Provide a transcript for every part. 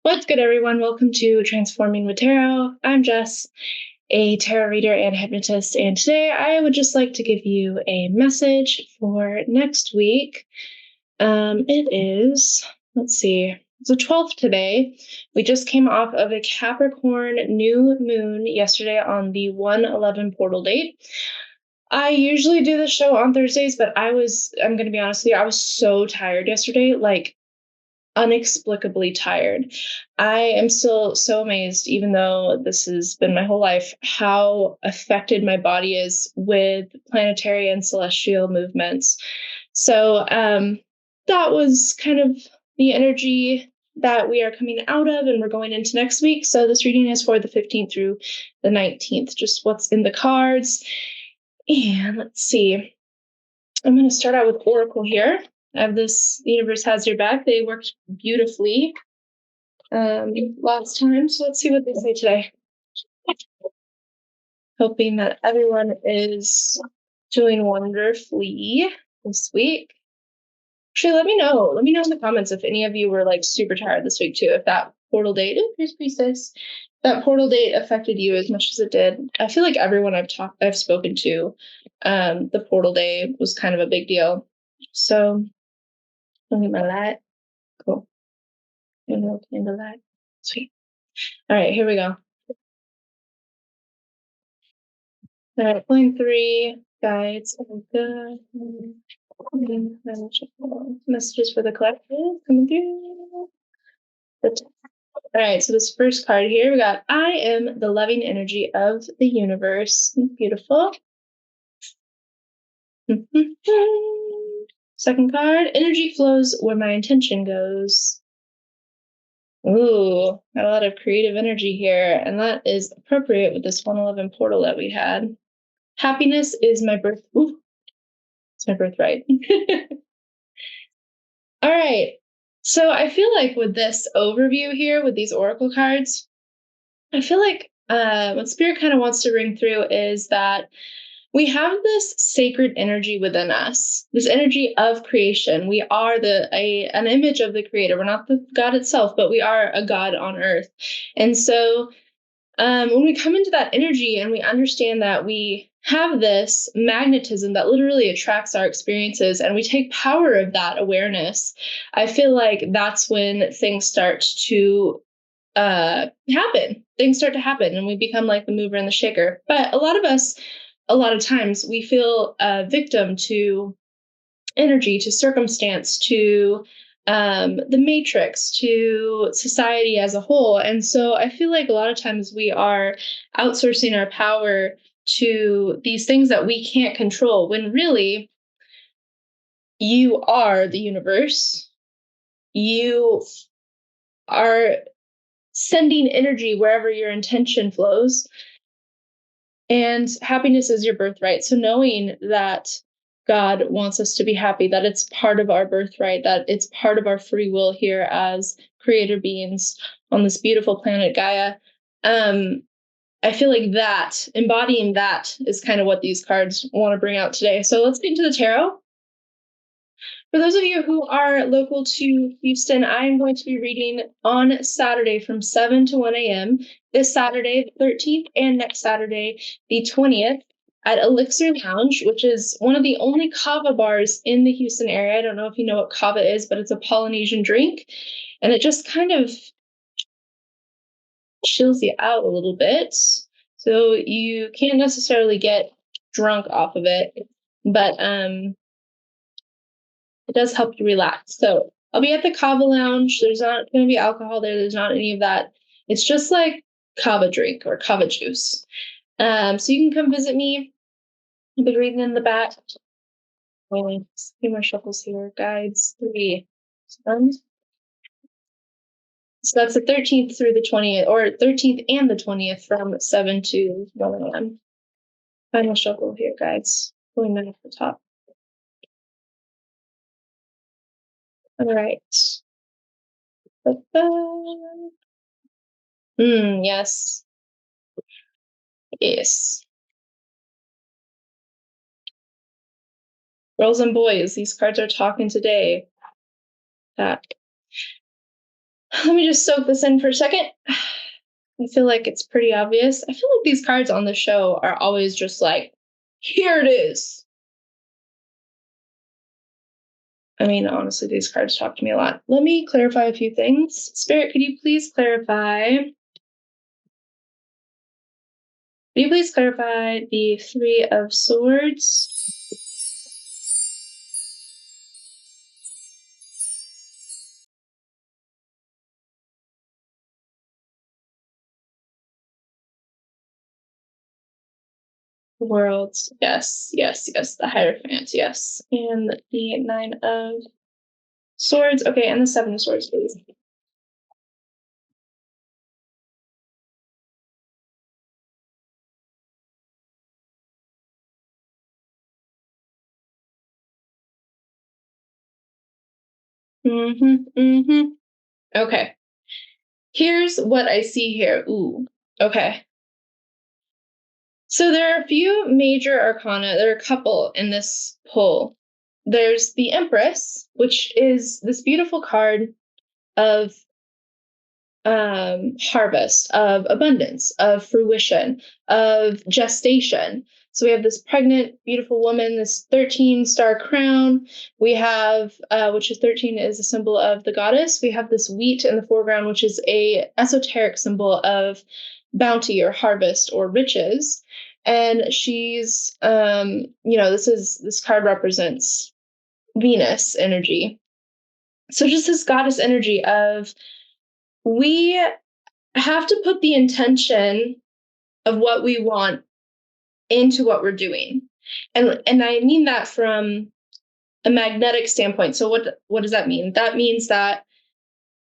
What's good, everyone? Welcome to Transforming with Tarot. I'm Jess, a tarot reader and hypnotist, and today I would just like to give you a message for next week. It is, let's see, it's the 12th today. We just came off of a Capricorn new moon yesterday on the 1/11 portal date. I usually do the show on Thursdays, but I'm going to be honest with you, I was so tired yesterday, like inexplicably tired. I am still so amazed, even though this has been my whole life, how affected my body is with planetary and celestial movements. So that was kind of the energy that we are coming out of, and we're going into next week. So this reading is for the 15th through the 19th, just what's in the cards. And let's see. I'm going to start out with Oracle here. I have this Universe Has Your Back. They worked beautifully last time, so let's see what they say today. Hoping that everyone is doing wonderfully this week. Actually, let me know. Let me know in the comments if any of you were like super tired this week too. If that portal date, here's Priestess, that portal date affected you as much as it did. I feel like everyone I've spoken to, the portal day was kind of a big deal. So let me get my light. Cool. Candlelight. Sweet. All right, here we go. All right, pulling 3 guides. Good. Messages for the collective coming through. All right, so this first card here, we got I am the loving energy of the universe. Beautiful. Second card, energy flows where my intention goes. Ooh, got a lot of creative energy here, and that is appropriate with this 1/11 portal that we had. Happiness is my birth. Ooh, it's my birthright. All right. So I feel like with this overview here, with these oracle cards, I feel like what Spirit kind of wants to ring through is that we have this sacred energy within us, this energy of creation. We are an image of the Creator. We're not the God itself, but we are a God on earth. And so when we come into that energy and we understand that we have this magnetism that literally attracts our experiences and we take power of that awareness, I feel like that's when things start to happen. Things start to happen and we become like the mover and the shaker. But a lot of us, a lot of times, we feel a victim to energy, to circumstance, to the matrix, to society as a whole. And so I feel like a lot of times we are outsourcing our power to these things that we can't control, when really you are the universe. You are sending energy wherever your intention flows. And happiness is your birthright. So knowing that God wants us to be happy, that it's part of our birthright, that it's part of our free will here as creator beings on this beautiful planet Gaia. I feel like that, embodying that, is kind of what these cards want to bring out today. So let's get into the tarot. For those of you who are local to Houston, I'm going to be reading on Saturday from 7 to 1 a.m. This Saturday, the 13th, and next Saturday, the 20th, at Elixir Lounge, which is one of the only kava bars in the Houston area. I don't know if you know what kava is, but it's a Polynesian drink, and it just kind of chills you out a little bit. So you can't necessarily get drunk off of it, but it does help you relax. So I'll be at the Kava Lounge. There's not going to be alcohol there. There's not any of that. It's just like kava drink or kava juice. So you can come visit me. I'll be reading in the back. Wait, a few more shuffles here. Guides 3. So that's the 13th through the 20th, or 13th and the 20th from 7 to 1 a.m. Final shuffle here, guides. Pulling that at the top. All right. Yes. Yes. Girls and boys, these cards are talking today. That Let me just soak this in for a second. I feel like it's pretty obvious. I feel like these cards on the show are always just like, here it is. I mean, honestly, these cards talk to me a lot. Let me clarify a few things. Spirit, could you please clarify? Could you please clarify the Three of Swords? Worlds, yes, yes, yes. The Hierophant, yes. And the Nine of Swords. Okay, and the Seven of Swords, please. Okay. Here's what I see here. Ooh, okay. So there are a few major arcana. There are a couple in this pull. There's the Empress, which is this beautiful card of harvest, of abundance, of fruition, of gestation. So we have this pregnant, beautiful woman, this 13-star crown. We have, which is 13 is a symbol of the goddess. We have this wheat in the foreground, which is a esoteric symbol of bounty or harvest or riches. And she's, this card represents Venus energy. So just this goddess energy of we have to put the intention of what we want into what we're doing. And I mean that from a magnetic standpoint. So what does that mean? That means that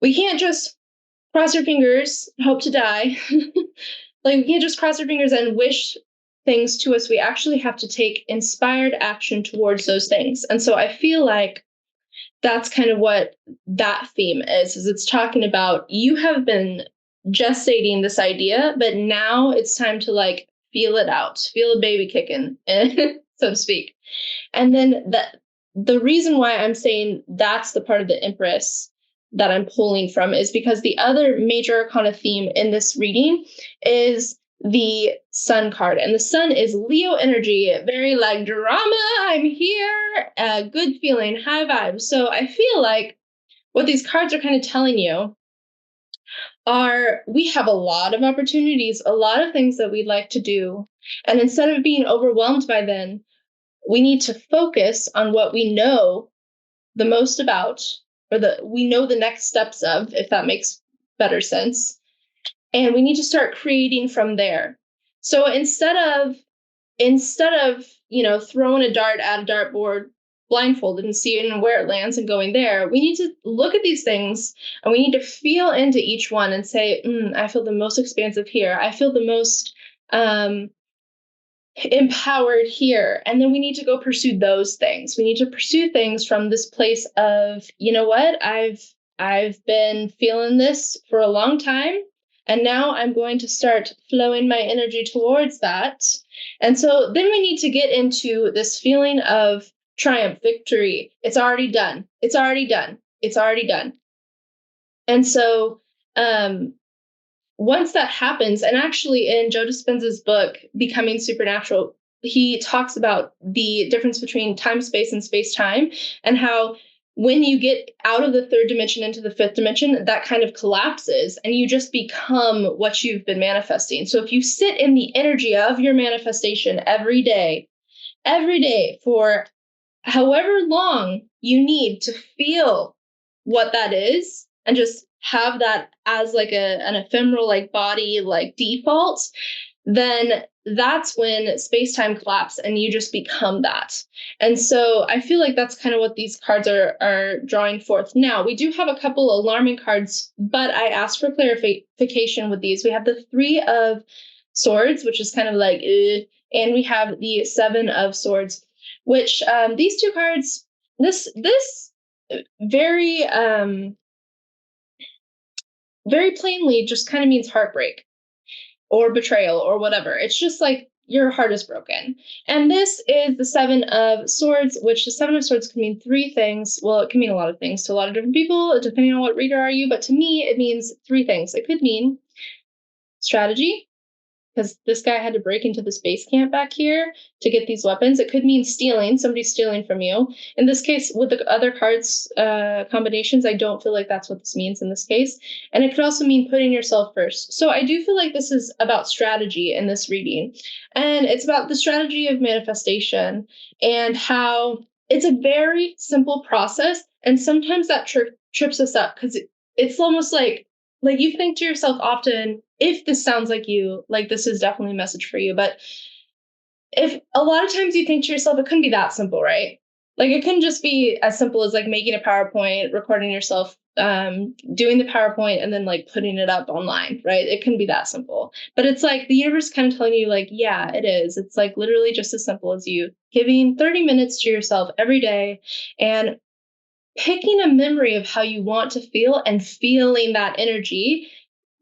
we can't just cross our fingers, hope to die. Like we can't just cross our fingers and wish things to us. We actually have to take inspired action towards those things. And so I feel like that's kind of what that theme is it's talking about you have been gestating this idea, but now it's time to like feel it out, feel a baby kicking, so to speak. And then the reason why I'm saying that's the part of the Empress that I'm pulling from is because the other major arcana theme in this reading is the Sun card. And the Sun is Leo energy, very like drama, I'm here, good feeling, high vibes. So I feel like what these cards are kind of telling you are we have a lot of opportunities, a lot of things that we'd like to do. And instead of being overwhelmed by them, we need to focus on what we know the most about, or we know the next steps of, if that makes better sense. And we need to start creating from there. So instead of throwing a dart at a dartboard blindfolded and seeing where it lands and going there, we need to look at these things and we need to feel into each one and say, I feel the most expansive here. I feel the most empowered here. And then we need to go pursue those things. We need to pursue things from this place of, you know what, I've been feeling this for a long time. And now I'm going to start flowing my energy towards that. And so then we need to get into this feeling of triumph, victory. It's already done. It's already done. It's already done. And so once that happens, and actually in Joe Dispenza's book, Becoming Supernatural, he talks about the difference between time, space, and space time, and how when you get out of the third dimension into the fifth dimension, that kind of collapses and you just become what you've been manifesting. So if you sit in the energy of your manifestation every day for however long you need to feel what that is, and just have that as like an ephemeral like body like default, then that's when space-time collapse and you just become that. And so I feel like that's kind of what these cards are drawing forth. Now, we do have a couple alarming cards, but I asked for clarification with these. We have the Three of Swords, which is kind of like, and we have the Seven of Swords, which these two cards, this very very plainly just kind of means heartbreak or betrayal or whatever. It's just like your heart is broken. And this is the Seven of Swords, which the Seven of Swords can mean three things. Well, it can mean a lot of things to a lot of different people, depending on what reader are you. But to me, it means three things. It could mean strategy, because this guy had to break into the space camp back here to get these weapons. It could mean stealing, somebody stealing from you. In this case, with the other cards combinations, I don't feel like that's what this means in this case. And it could also mean putting yourself first. So I do feel like this is about strategy in this reading. And it's about the strategy of manifestation and how it's a very simple process. And sometimes that trips us up because it's almost like you think to yourself often, if this sounds like you, like this is definitely a message for you. But if a lot of times you think to yourself, it couldn't be that simple, right? Like it couldn't just be as simple as like making a PowerPoint, recording yourself, doing the PowerPoint, and then like putting it up online, right? It couldn't be that simple. But it's like the universe kind of telling you, like, yeah, it is. It's like literally just as simple as you giving 30 minutes to yourself every day and picking a memory of how you want to feel and feeling that energy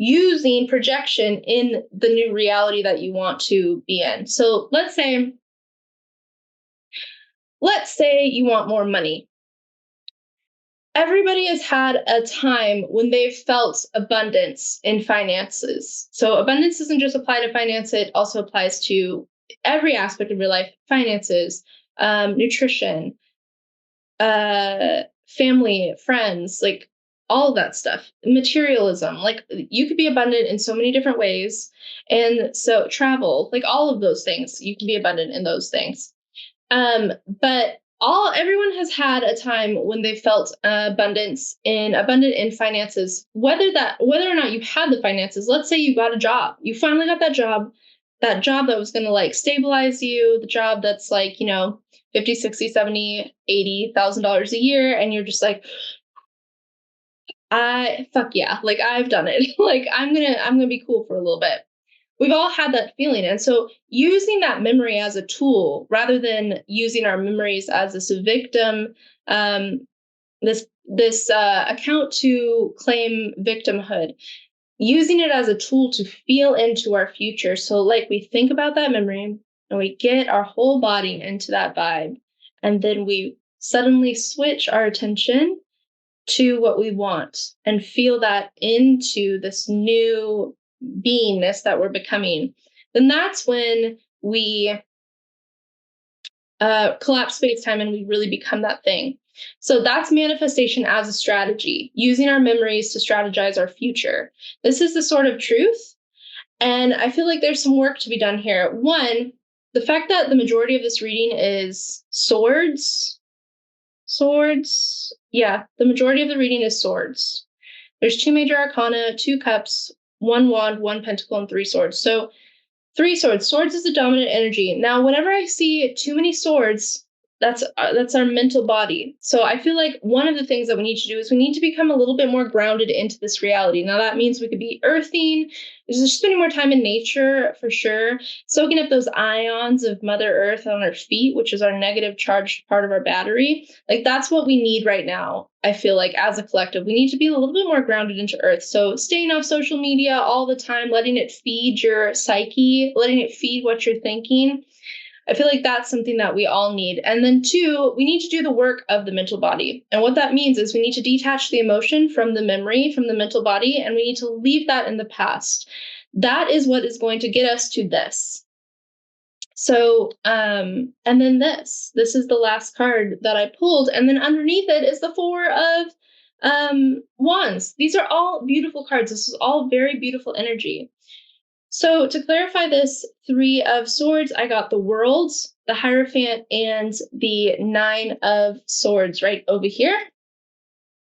using projection in the new reality that you want to be in. So let's say you want more money. Everybody has had a time when they've felt abundance in finances. So abundance doesn't just apply to finance, it also applies to every aspect of your life: finances, nutrition, family, friends, like all of that stuff, materialism. Like you could be abundant in so many different ways. And so travel, like all of those things, you can be abundant in those things. But everyone has had a time when they felt abundant in finances, whether or not you had the finances. Let's say you got a job, you finally got that job that was going to like stabilize you, the job that's like, 50, 60, 70, $80,000 a year. And you're just like, fuck yeah, like I've done it. Like I'm going to be cool for a little bit. We've all had that feeling. And so using that memory as a tool rather than using our memories as this victim, this account to claim victimhood, using it as a tool to feel into our future. So like we think about that memory and we get our whole body into that vibe. And then we suddenly switch our attention to what we want and feel that into this new beingness that we're becoming. Then that's when we collapse space time and we really become that thing. So that's manifestation as a strategy, using our memories to strategize our future. This is the sort of truth. And I feel like there's some work to be done here. One, the fact that the majority of this reading is swords. Swords. Yeah, the majority of the reading is swords. There's two major arcana, two cups, one wand, one pentacle, and three swords. So three swords. Swords is the dominant energy. Now, whenever I see too many swords, that's our mental body. So I feel like one of the things that we need to do is we need to become a little bit more grounded into this reality. Now that means we could be earthing, just spending more time in nature for sure, soaking up those ions of Mother Earth on our feet, which is our negative charged part of our battery. Like that's what we need right now. I feel like as a collective, we need to be a little bit more grounded into Earth. So staying off social media all the time, letting it feed your psyche, letting it feed what you're thinking. I feel like that's something that we all need. And then two, we need to do the work of the mental body. And what that means is we need to detach the emotion from the memory, from the mental body, and we need to leave that in the past. That is what is going to get us to this. So, and then this is the last card that I pulled. And then underneath it is the Four of Wands. These are all beautiful cards. This is all very beautiful energy. So to clarify this Three of Swords, I got the World, the Hierophant, and the Nine of Swords right over here.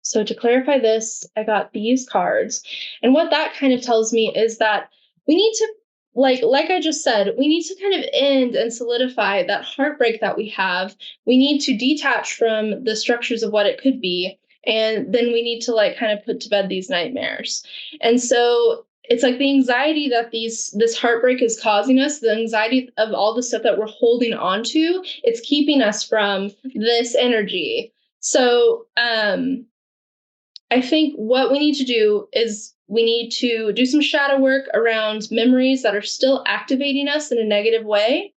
So to clarify this, I got these cards. And what that kind of tells me is that we need to, like I just said, we need to kind of end and solidify that heartbreak that we have. We need to detach from the structures of what it could be. And then we need to like kind of put to bed these nightmares. And so it's like the anxiety that this heartbreak is causing us, the anxiety of all the stuff that we're holding on to, it's keeping us from this energy. So I think what we need to do is we need to do some shadow work around memories that are still activating us in a negative way,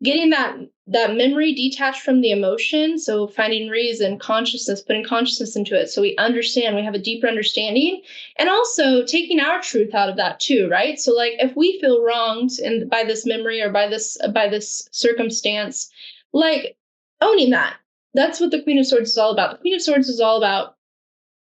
getting that memory detached from the emotion, so finding reason, consciousness, putting consciousness into it so we understand, we have a deeper understanding, and also taking our truth out of that too, right? So like if we feel wronged by this memory or by this circumstance, like owning that. That's what the Queen of Swords is all about. The Queen of Swords is all about,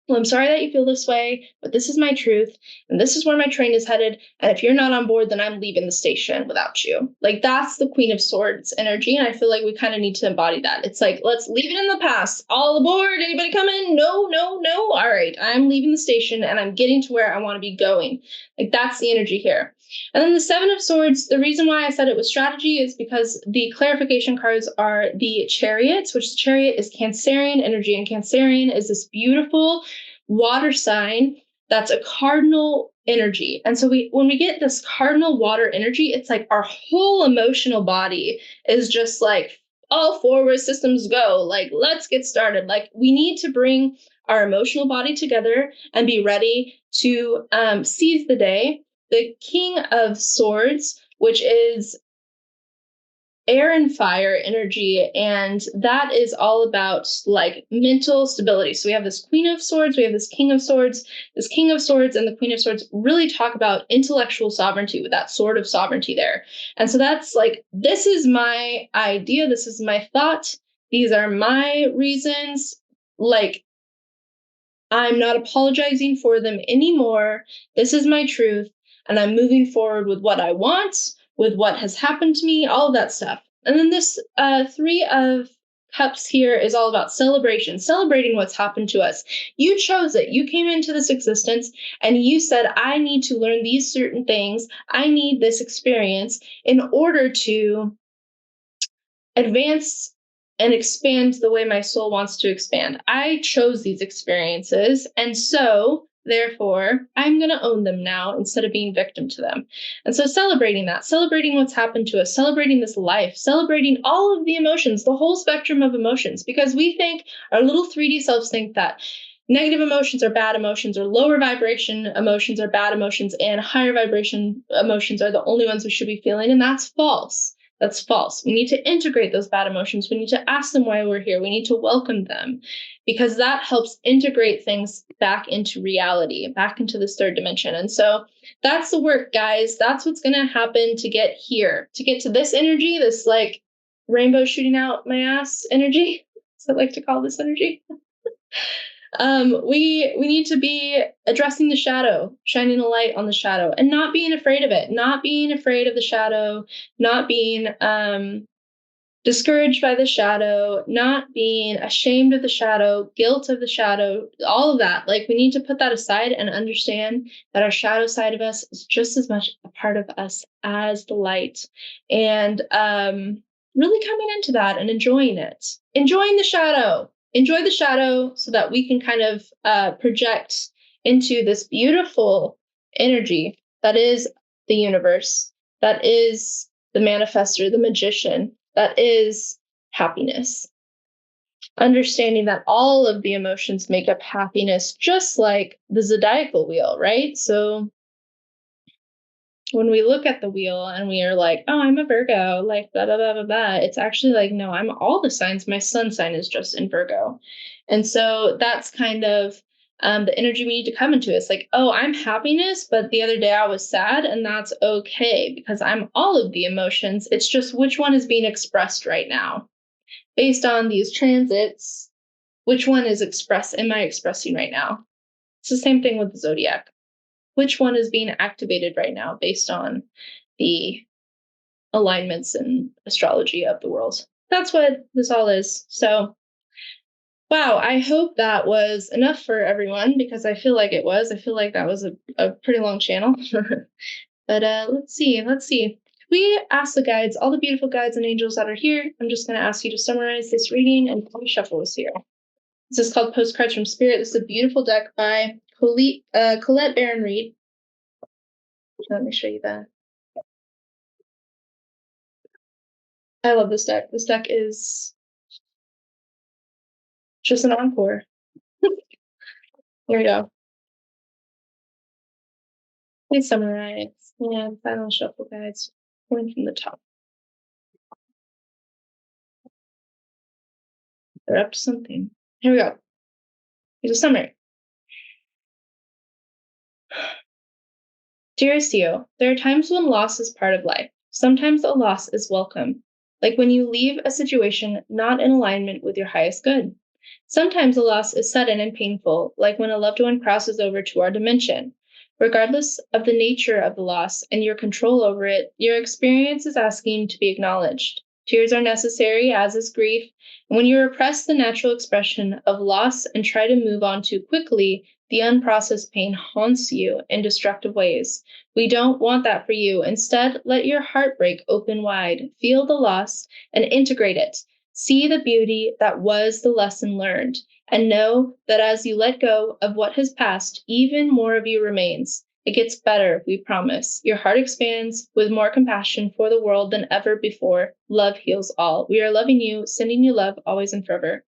well, I'm sorry that you feel this way, but this is my truth, and this is where my train is headed. And if you're not on board, then I'm leaving the station without you. Like, that's the Queen of Swords energy. And I feel like we kind of need to embody that. It's like, let's leave it in the past. All aboard. Anybody coming? No, no, no. All right. I'm leaving the station and I'm getting to where I want to be going. Like, that's the energy here. And then the Seven of Swords, the reason why I said it was strategy is because the clarification cards are the Chariots, which the Chariot is Cancerian energy. And Cancerian is this beautiful water sign that's a cardinal energy. And so when we get this cardinal water energy, it's like our whole emotional body is just like, all forward systems go. Like, let's get started. Like, we need to bring our emotional body together and be ready to seize the day. The King of Swords, which is air and fire energy, and that is all about like mental stability. So we have this Queen of Swords, we have this King of Swords. This King of Swords and the Queen of Swords really talk about intellectual sovereignty with that sword of sovereignty there. And so that's like, this is my idea, this is my thought, these are my reasons. Like, I'm not apologizing for them anymore. This is my truth. And I'm moving forward with what I want, with what has happened to me, all of that stuff. And then this Three of Cups here is all about celebration, celebrating what's happened to us. You chose it. You came into this existence and you said, I need to learn these certain things. I need this experience in order to advance and expand the way my soul wants to expand. I chose these experiences, and so therefore I'm going to own them now instead of being victim to them. And so celebrating that, celebrating what's happened to us, celebrating this life, celebrating all of the emotions, the whole spectrum of emotions, because we think, our little 3D selves think that negative emotions are bad emotions, or lower vibration emotions are bad emotions, and higher vibration emotions are the only ones we should be feeling, and that's false. That's false. We need to integrate those bad emotions. We need to ask them why we're here. We need to welcome them, because that helps integrate things back into reality, back into this third dimension. And so that's the work, guys. That's what's going to happen to get here, to get to this energy, this like rainbow shooting out my ass energy, as I like to call this energy. We need to be addressing the shadow, shining a light on the shadow, and not being afraid of it, not being afraid of the shadow, not being discouraged by the shadow, not being ashamed of the shadow, guilt of the shadow, all of that. Like, we need to put that aside and understand that our shadow side of us is just as much a part of us as the light. And really coming into that and enjoying it, enjoying the shadow. Enjoy the shadow so that we can kind of project into this beautiful energy that is the universe, that is the manifester, the magician, that is happiness. Understanding that all of the emotions make up happiness, just like the zodiacal wheel, right? So when we look at the wheel and we are like, oh, I'm a Virgo, like blah, blah, blah, blah, blah, it's actually like, no, I'm all the signs. My sun sign is just in Virgo. And so that's kind of the energy we need to come into. It's like, oh, I'm happiness, but the other day I was sad, and that's okay because I'm all of the emotions. It's just which one is being expressed right now. Based on these transits, which one am I expressing right now? It's the same thing with the zodiac. Which one is being activated right now based on the alignments and astrology of the world? That's what this all is. So, wow, I hope that was enough for everyone, because I feel like it was. I feel like that was a pretty long channel. But let's see. We ask the guides, all the beautiful guides and angels that are here. I'm just going to ask you to summarize this reading and probably shuffle us here. This is called Postcards from Spirit. This is a beautiful deck by Colette Baron Reed. Let me show you that. I love this deck. This deck is just an encore. Here we go. Please summarize. And final shuffle, guys. Going from the top. They're up to something. Here we go. Here's a summary. Dearest you, there are times when loss is part of life. Sometimes a loss is welcome, like when you leave a situation not in alignment with your highest good. Sometimes a loss is sudden and painful, like when a loved one crosses over to our dimension. Regardless of the nature of the loss and your control over it, your experience is asking to be acknowledged. Tears are necessary, as is grief. And when you repress the natural expression of loss and try to move on too quickly, the unprocessed pain haunts you in destructive ways. We don't want that for you. Instead, let your heartbreak open wide. Feel the loss and integrate it. See the beauty that was the lesson learned. And know that as you let go of what has passed, even more of you remains. It gets better, we promise. Your heart expands with more compassion for the world than ever before. Love heals all. We are loving you, sending you love always and forever.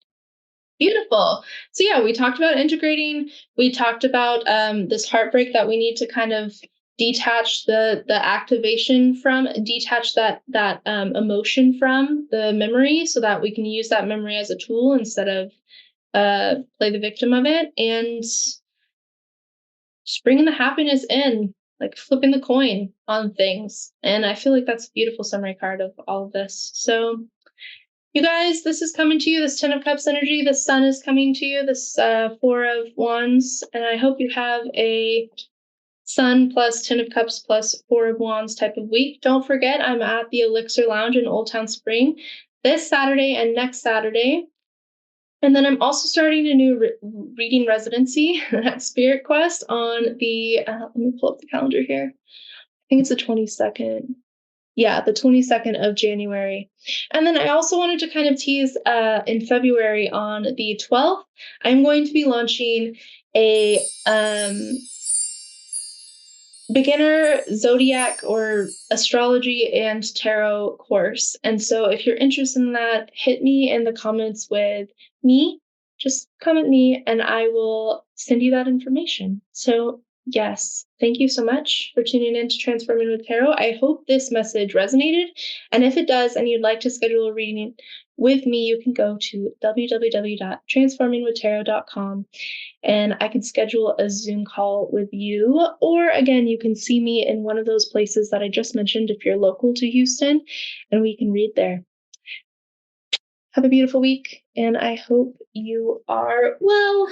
Beautiful. So yeah, we talked about integrating. We talked about this heartbreak that we need to kind of detach the activation from, detach that emotion from the memory, so that we can use that memory as a tool instead of play the victim of it, and just bringing the happiness in, like flipping the coin on things. And I feel like that's a beautiful summary card of all of this. So you guys, this is coming to you, this Ten of Cups energy. The sun is coming to you, this Four of Wands. And I hope you have a sun plus Ten of Cups plus Four of Wands type of week. Don't forget, I'm at the Elixir Lounge in Old Town Spring this Saturday and next Saturday. And then I'm also starting a new reading residency at Spirit Quest on the, let me pull up the calendar here. I think it's the 22nd. Yeah, the 22nd of January. And then I also wanted to kind of tease in February on the 12th, I'm going to be launching a beginner zodiac or astrology and tarot course. And so if you're interested in that, hit me in the comments with me. Just comment me and I will send you that information. So yes, thank you so much for tuning in to Transforming with Tarot. I hope this message resonated. And if it does and you'd like to schedule a reading with me, you can go to www.transformingwithtarot.com and I can schedule a Zoom call with you. Or again, you can see me in one of those places that I just mentioned if you're local to Houston, and we can read there. Have a beautiful week, and I hope you are well.